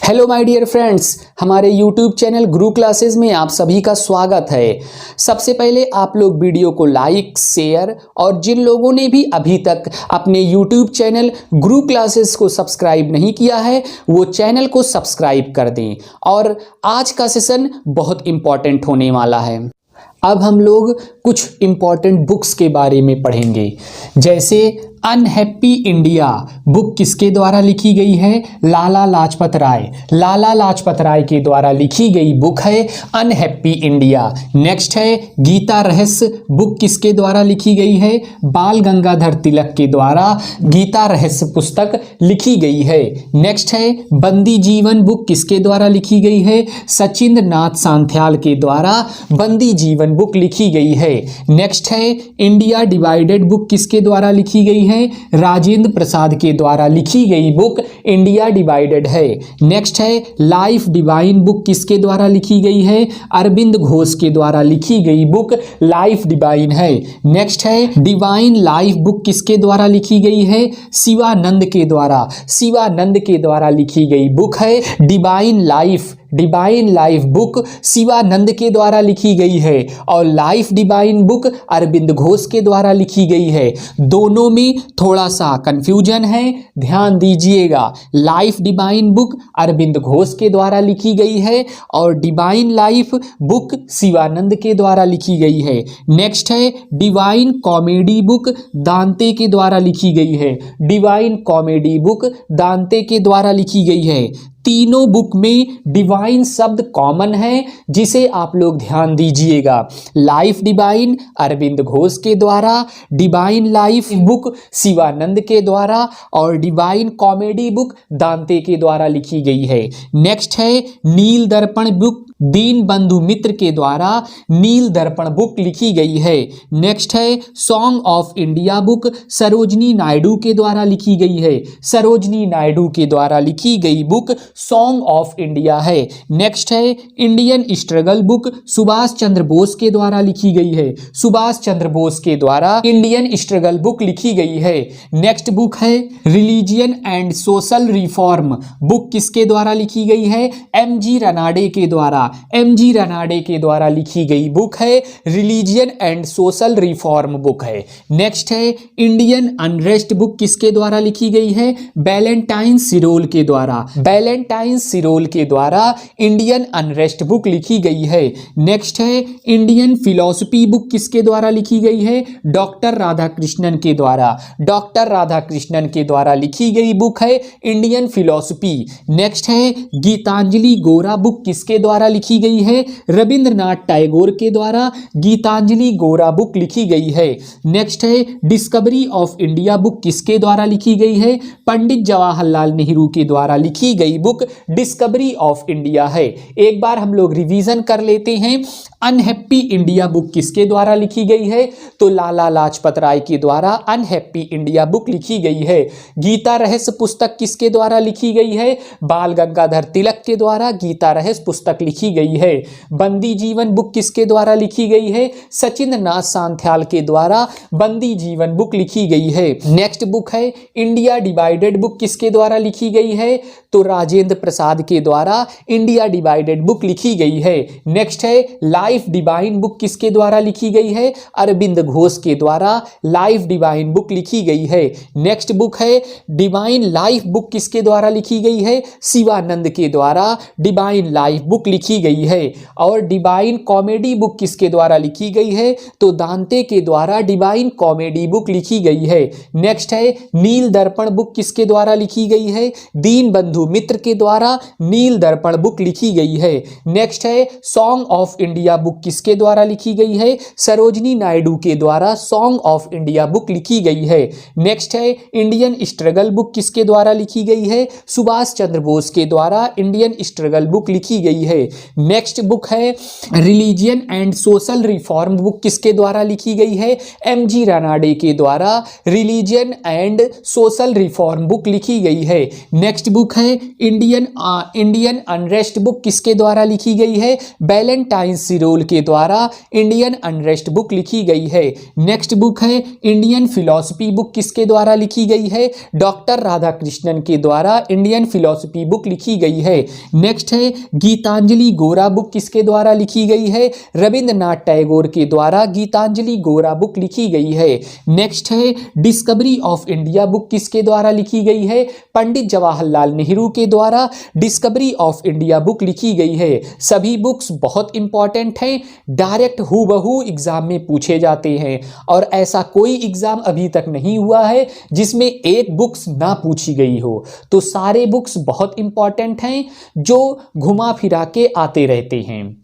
Hello my dear friends, हमारे YouTube channel गुरु classes में आप सभी का स्वागत है। सबसे पहले आप लोग वीडियो को लाइक, शेयर और जिन लोगों ने भी अभी तक अपने यूट्यूब चैनल गुरु क्लासेस को सब्सक्राइब नहीं किया है वो चैनल को सब्सक्राइब कर दें। और आज का सेशन बहुत इम्पॉर्टेंट होने वाला है। अब हम लोग कुछ इम्पॉर्टेंट बुक्स के बारे में पढ़ेंगे, जैसे अनहैप्पी इंडिया बुक किसके द्वारा लिखी गई है? लाला लाजपत राय। लाला लाजपत राय के द्वारा लिखी गई बुक है अनहैप्पी इंडिया। नेक्स्ट है गीता रहस्य बुक किसके द्वारा लिखी गई है? बाल गंगाधर तिलक के द्वारा गीता रहस्य पुस्तक लिखी गई है। नेक्स्ट है बंदी जीवन बुक किसके द्वारा लिखी गई है? सचिंद्र नाथ सांथ्याल के द्वारा बंदी जीवन बुक लिखी गई है। नेक्स्ट है इंडिया डिवाइडेड बुक किसके द्वारा लिखी गई है? राजेंद्र प्रसाद के द्वारा लिखी गई बुक इंडिया डिवाइडेड है। नेक्स्ट है लाइफ डिवाइन बुक किसके द्वारा लिखी गई है? अरविंद घोष के द्वारा लिखी गई बुक लाइफ डिवाइन है। नेक्स्ट है डिवाइन लाइफ बुक किसके द्वारा लिखी गई है? शिवानंद के द्वारा। शिवानंद के द्वारा लिखी गई बुक है divine life. Divine life book Shivananda के द्वारा लिखी गई है और life divine book Aurobindo Ghosh के द्वारा लिखी गई है। दोनों में थोड़ा सा कंफ्यूजन है, ध्यान दीजिएगा। Life divine book Aurobindo Ghosh के द्वारा लिखी गई है और डिवाइन लाइफ बुक शिवानंद के द्वारा लिखी गई है। नेक्स्ट है डिवाइन कॉमेडी बुक दांते के द्वारा लिखी गई है। डिवाइन कॉमेडी बुक दांते के द्वारा लिखी गई है। तीनों बुक में डिवाइन शब्द कॉमन है, जिसे आप लोग ध्यान दीजिएगा। लाइफ डिवाइन अरविंद घोष के द्वारा, डिवाइन लाइफ बुक शिवानंद के द्वारा और डिवाइन कॉमेडी बुक दांते के द्वारा लिखी गई है। नेक्स्ट है नील दर्पण बुक दीन बंधु मित्र के द्वारा नील दर्पण बुक लिखी गई है। नेक्स्ट है song of India book Sarojini Naidu के द्वारा लिखी गई है। सरोजनी नायडू के द्वारा लिखी गई बुक सॉन्ग ऑफ इंडिया है। नेक्स्ट है Indian struggle book Subhash Chandra Bose के द्वारा लिखी गई है। सुभाष चंद्र बोस के द्वारा इंडियन स्ट्रगल बुक लिखी गई है। नेक्स्ट बुक है religion and social reform book किसके द्वारा लिखी गई है? एम.जी. रनाडे के द्वारा। एम.जी. रनाडे के द्वारा लिखी गई बुक है religion and social reform book है। नेक्स्ट है इंडियन अनरेस्ट बुक किसके द्वारा लिखी गई है? वैलेंटाइन सिरोल के द्वारा। वैलेंटाइन सिरोल के द्वारा इंडियन अनरेस्ट बुक लिखी गई है। नेक्स्ट है इंडियन फिलॉसफी बुक किसके द्वारा लिखी गई है? डॉक्टर राधाकृष्णन के द्वारा। डॉक्टर राधाकृष्णन के द्वारा लिखी गई बुक है इंडियन फिलॉसफी। नेक्स्ट है गीतांजलि गोरा बुक किसके द्वारा लिखी गई है? रविंद्रनाथ टैगोर के द्वारा गीतांजलि गोरा बुक लिखी गई है। नेक्स्ट है डिस्कवरी ऑफ इंडिया बुक किसके द्वारा लिखी गई है? पंडित जवाहरलाल नेहरू के द्वारा लिखी गई बुक डिस्कवरी ऑफ इंडिया है। एक बार हम लोग रिवीजन कर लेते हैं। अनहैप्पी इंडिया बुक किसके द्वारा लिखी गई है? तो लाला लाजपत राय के द्वारा अनहैप्पी इंडिया बुक लिखी गई है। गीता रहस्य पुस्तक किसके द्वारा लिखी गई है? बाल गंगाधर तिलक के द्वारा गीता रहस्य पुस्तक लिखी गई है। बंदी जीवन बुक किसके द्वारा लिखी गई है? सचिंद्र नाथ सांथ्याल के द्वारा बंदी जीवन बुक लिखी गई है। नेक्स्ट बुक है इंडिया डिवाइडेड बुक किसके द्वारा लिखी गई है? तो राजेंद्र प्रसाद के द्वारा इंडिया डिवाइडेड बुक लिखी गई है। नेक्स्ट है लाइफ डिवाइन बुक किसके द्वारा लिखी गई है? अरविंद घोष के द्वारा लाइफ डिवाइन बुक लिखी गई है। नेक्स्ट बुक है डिवाइन लाइफ बुक किसके द्वारा लिखी गई है? शिवानंद के द्वारा डिवाइन लाइफ बुक लिखी गई है। और डिवाइन कॉमेडी बुक किसके द्वारा लिखी गई है? तो दांते के द्वारा डिवाइन कॉमेडी बुक लिखी गई है। नेक्स्ट है नील दर्पण बुक किसके द्वारा लिखी गई है? दीन बंधु मित्र के द्वारा नील दर्पण बुक लिखी गई है। नेक्स्ट है सॉन्ग ऑफ इंडिया बुक किसके द्वारा लिखी गई है? सरोजनी नायडू के द्वारा सॉन्ग ऑफ इंडिया बुक लिखी गई है। नेक्स्ट है इंडियन स्ट्रगल बुक किसके द्वारा लिखी गई है? सुभाष चंद्र बोस के द्वारा इंडियन स्ट्रगल बुक लिखी गई है। नेक्स्ट बुक है religion and social reform book, किसके द्वारा लिखी गई है? एमजी रानाडे के द्वारा religion and social reform book लिखी गई है। नेक्स्ट बुक है इंडियन अनरेस्ट बुक, किसके द्वारा लिखी गई है? वैलेंटाइन सिरोल के द्वारा इंडियन अनरेस्ट बुक लिखी गई है। नेक्स्ट बुक है इंडियन फिलॉसफी बुक, किसके द्वारा लिखी गई है? डॉक्टर राधाकृष्णन के द्वारा इंडियन फिलॉसफी बुक लिखी गई है। नेक्स्ट है गीतांजलि गोरा बुक, किसके द्वारा लिखी गई है? रविंद्रनाथ टैगोर के द्वारा गीतांजलि गोरा बुक लिखी गई है। नेक्स्ट है डिस्कवरी ऑफ इंडिया बुक, किसके द्वारा लिखी गई है? पंडित जवाहरलाल नेहरू के द्वारा डिस्कवरी ऑफ इंडिया बुक लिखी गई है। सभी बुक्स बहुत इंपॉर्टेंट हैं, डायरेक्ट हूबहू एग्जाम में पूछे जाते हैं और ऐसा कोई एग्जाम अभी तक नहीं हुआ है जिसमें एक बुक्स ना पूछी गई हो। तो सारे बुक्स बहुत इंपॉर्टेंट हैं जो घुमा फिरा के आते रहते हैं।